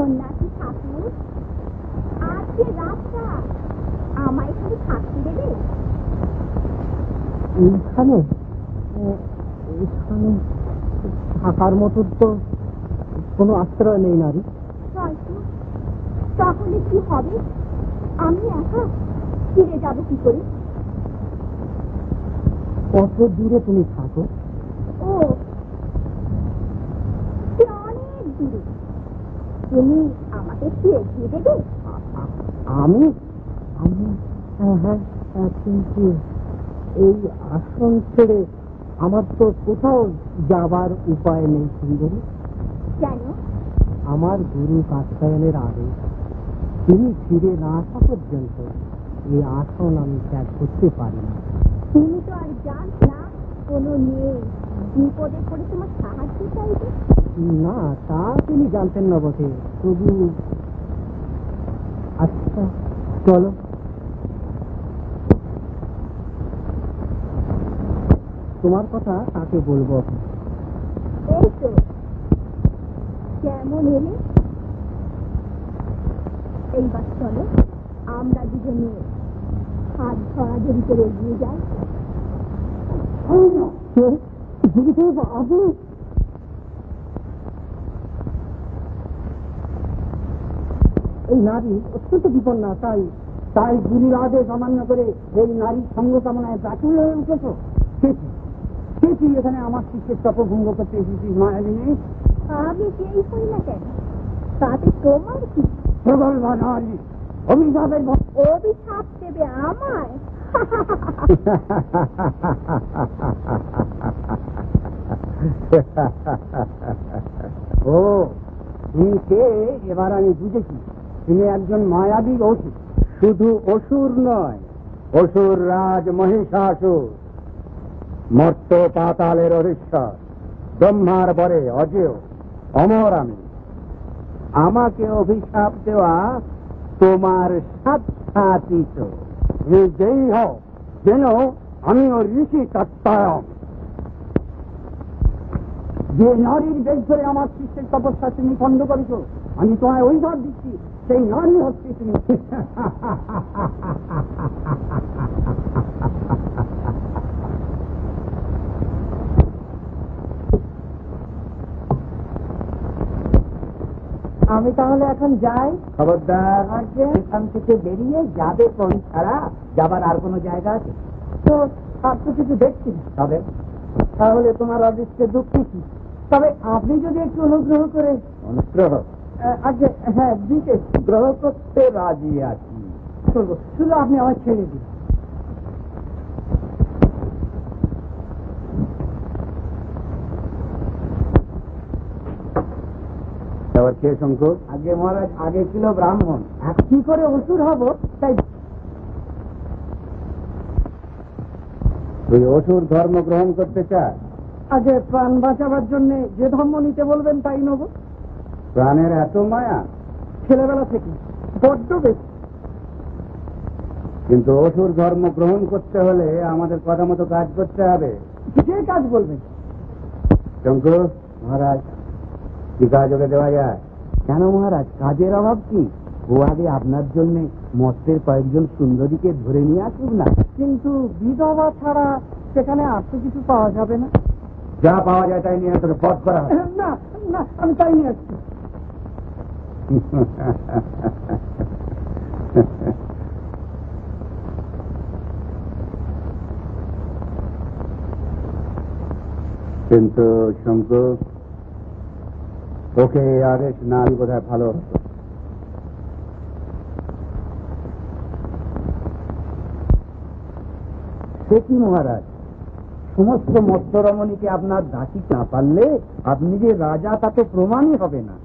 সন্ন্যাসী ঠাকুর, আজকে রাতটা আমায় এখানে থাকতে দেবে? এইখানে এইখানে থাকার মতো তো কোনো আশ্রয় নেই নারী। তাহলে কি হবে? আমি একা ফিরে যাবো কি করে? কত দূরে তুমি থাকো? ও, অনেক দূরে। তুমি আমাকে কি এগিয়ে দেবে? আমি আমি হ্যাঁ, কিন্তু এই আসন ছেড়ে আমার তো কোথাও যাবার উপায় নেই সুন্দরী। কেন? আমার গুরু কাত্যায়নের আদেশ, তিনি ফিরে না আসা পর্যন্ত এই আসন আমি ত্যাগ করতে পারি না। তুমি তো আর জানো না কোনো মেয়ে বিপদে পড়ে তোমার সাহায্য চাইবে। না, তা তিনি জানতেন না বটে, তবু আচ্ছা চলো। তোমার কথা তাকে বলবো। এই তো কেমন এলে, এইবার চলো আমরা দুজনে হাত ধরাধরি করে এগিয়ে যাই। আপনি এই নারী অত্যন্ত বিপন্না, তাই তাই গুরুর আদেশ অমান্য করে এই নারীর সঙ্গ কামনায় ব্যাকুল হয়ে উঠেছ। তুই এখানে আমার শিষ্যের তপভঙ্গ করতে এসেছিস মায়াবিনী? আমি যেই হই না কেন তাতে তোমার কি? প্রগল্ভা নারী, অভিশাপের অভিশাপ দেবে আমায়? ও তুমি কে এবার আমি বুঝেছি। তুমি একজন মায়াবী অসুর। শুধু অসুর নয়, অসুর রাজ মহিষাসুর, মর্ত পাতালের অধীশ্বর, ব্রহ্মার বরে অজেয়, অমর আমি। আমাকে অভিশাপ দেওয়া তোমার সাধ্যাতীত। তুমি যেই হও যেন আমি ও ঋষি কাত্যায়ন। যে নারীর বেশ ধরে আমার শিষ্যের তপস্যা তুমি খণ্ড করেছ, আমি তোমায় অভিশাপ দিচ্ছি, সেই নারী হচ্ছে তুমি। আমি তাহলে এখন যাই। খবরদার, এখান থেকে বেরিয়ে যাবে কোন ছাড়া? যাবার আর কোনো জায়গা আছে? তো আর তো কিছু দেখছি না। তবে তাহলে তোমার অদৃষ্টে দুঃখী। তবে আপনি যদি একটু অনুগ্রহ করে। অনুগ্রহ? আগে হ্যাঁ, বিশেষ গ্রহ করতে রাজি আছি। শুধু আপনি আমার ছেড়ে দিন। কে শঙ্কর? আগে মহারাজ, আগে ছিল ব্রাহ্মণ, কি করে অসুর হব? তাই তুই অসুর ধর্ম গ্রহণ করতে চাস? আগে প্রাণ বাঁচাবার জন্য যে ধর্ম নিতে বলবেন তাই নেব। প্রাণের এত মায়া? ছেলেবেলা থেকে বড্ড বেশি। কিন্তু অসুর ধর্ম গ্রহণ করতে হলে আমাদের কথা মতো কাজ করতে হবে। যে কাজ বলবেন। শঙ্কর মহারাজ, কি কাজ ওকে দেওয়া যায়? কেন মহারাজ, কাজের অভাব কি? ও আগে আপনার জন্য মর্তের কয়েকজন সুন্দরীকে ধরে নিয়ে আসুক না। কিন্তু বিধবা ছাড়া সেখানে আর তো কিছু পাওয়া যাবে না। যা পাওয়া যায় তাই নিয়ে তোকে বধ করা। না না, আমি তাই নিয়ে আসছি। কিন্তু শঙ্কর, ওকে আদেশ না বোধহয় ভালো হতো। সে কি মহারাজ, সমস্ত মত্স্যরমণীকে আপনার দাসী না পারলে আপনি যে রাজা তা তো প্রমাণই হবে না।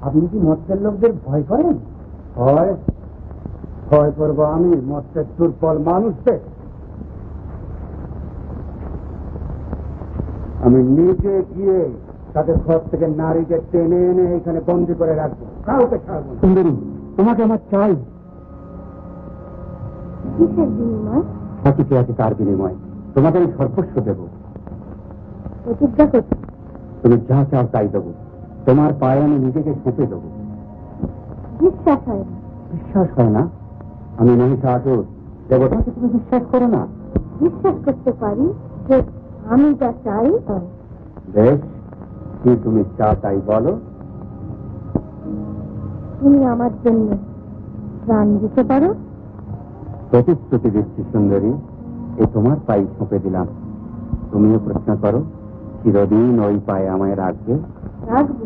আপনি কি মৎস্যের লোকদের ভয় করেন? ভয় করবো আমি মৎস্যের দুর্বল মানুষদের? আমি নিজে গিয়ে তাদের ঘর থেকে নারীকে টেনে এনে এখানে বন্দি করে রাখবো, কাউকে ছাড়বো। সুন্দরী, তোমাকে আমার চাই। কিসের বিনিময়? কিছু আছে, তার বিনিময় তোমাকে আমি সর্বস্ব দেবো। প্রতিজ্ঞা করছি, তুমি যা চাও তাই দেবো। তোমার পায়ে আমি নিজেকে সঁপে দেবো। বিশ্বাস হয় না। বিশ্বাস হয় না? আমি মহিষাসুর, দেবতাকে তুমি বিশ্বাস করো না? বিশ্বাস করতে পারি যে আমি যা চাই তাই। বেশ, কি তুমি চা তাই বলো। তুমি আমার জন্য প্রাণ দিতে পারো? প্রতিশ্রুতি দিচ্ছি সুন্দরী, এ তোমার পায়ে সঁপে দিলাম। তুমিও প্রশ্ন করো, চিরদিন ওই পায়ে আমায় রাখবে? রাখবো।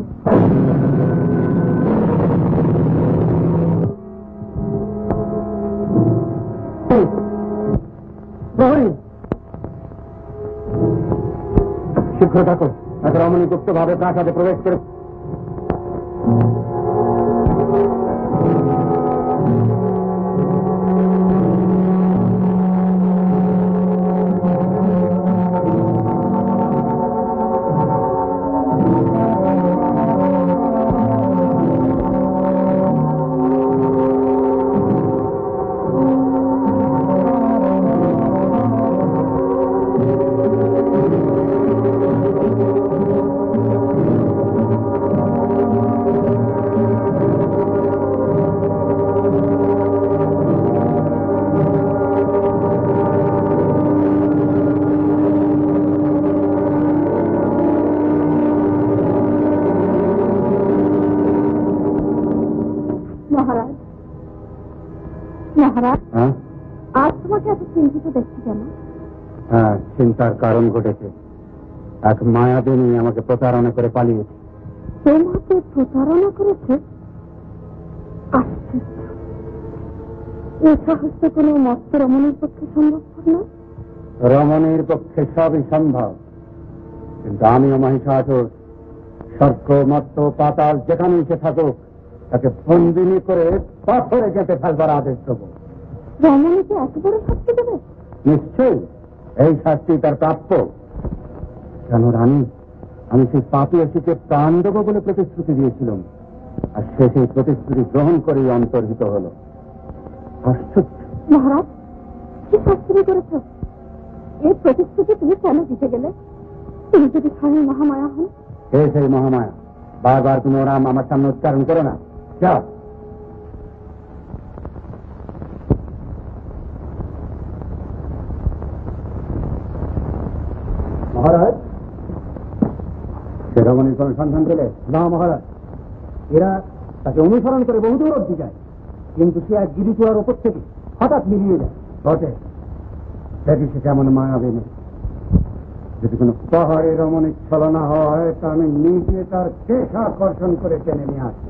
শীঘ্র থাকো, এত রমণী গুপ্ত ভাবে প্রাসাদে প্রবেশ করে। আজ তোমাকে এত চিন্তিত দেখছি কেন? হ্যাঁ, চিন্তার কারণ ঘটেছে। এক মায়াবিনী আমাকে প্রতারণা করে পালিয়েছে। তোমাকে প্রতারণা করেছে? আশ্চর্য, এ সাহস তো কোনো মস্ত রমণীর পক্ষে সম্ভব না। রমণীর পক্ষে সবই সম্ভব, কিন্তু আমিও মহিষাসুর। স্বর্গ, মর্ত, পাতাল যেখানেই সে থাকুক, তাকে বন্দিনী করে পাথরে গেঁথে ফেলবার আদেশ দেব। রমণীকে এত বড় শাস্তি দেবে? নিশ্চয়ই, এই শাস্তি তার প্রাপ্য। কেন রানী, আমি সেই পাপী অসুকে প্রাণ দেব বলে প্রতিশ্রুতি দিয়েছিলাম, আর সে সেই প্রতিশ্রুতি গ্রহণ করেই অন্তর্হিত হল। আশ্চর্য। মহারাজ, কি শাস্তি করেছ? এই প্রতিশ্রুতি তুমি কেন দিতে গেলে? তুমি যদি স্বামী মহামায়া হন? কে সেই মহামায়া? বারবার তুমি ওরা আমার সামনে উচ্চারণ করো না। যাও। মহারাজ, সে রমণীর কোন সন্ধান পেলে? না মহারাজ, এরা তাকে অনুসরণ করে বহুদূর অব্দি যায়, কিন্তু সে এক গিরিচূড়ার ওপর থেকে হঠাৎ মিলিয়ে যায়। বটে, দেখি সে কেমন মায়াবিনী। যদি কোনো পাহাড়ে রমণীর ছলনা হয়, তা আমি নিজে তার কেশ আকর্ষণ করে টেনে নিয়ে আসবো।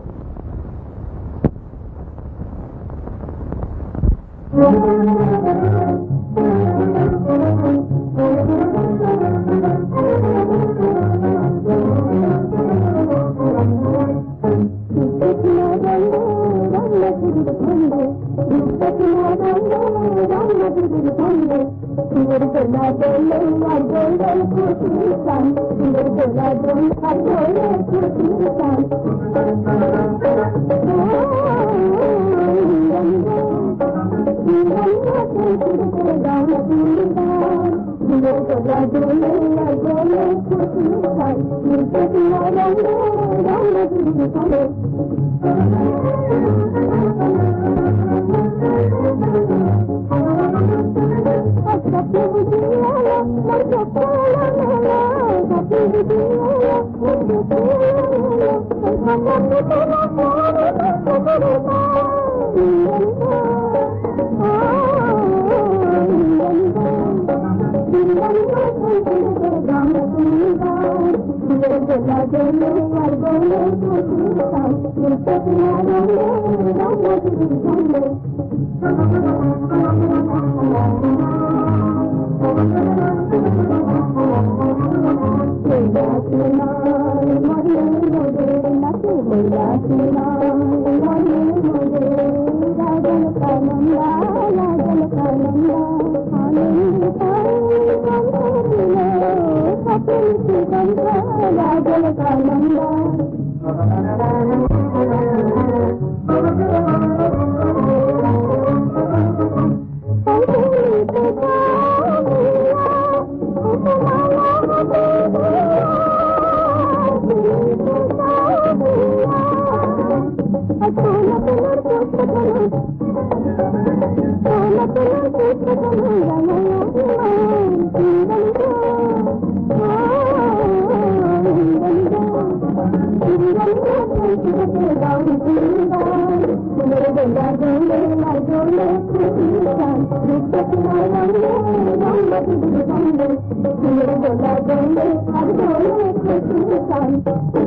Thank you.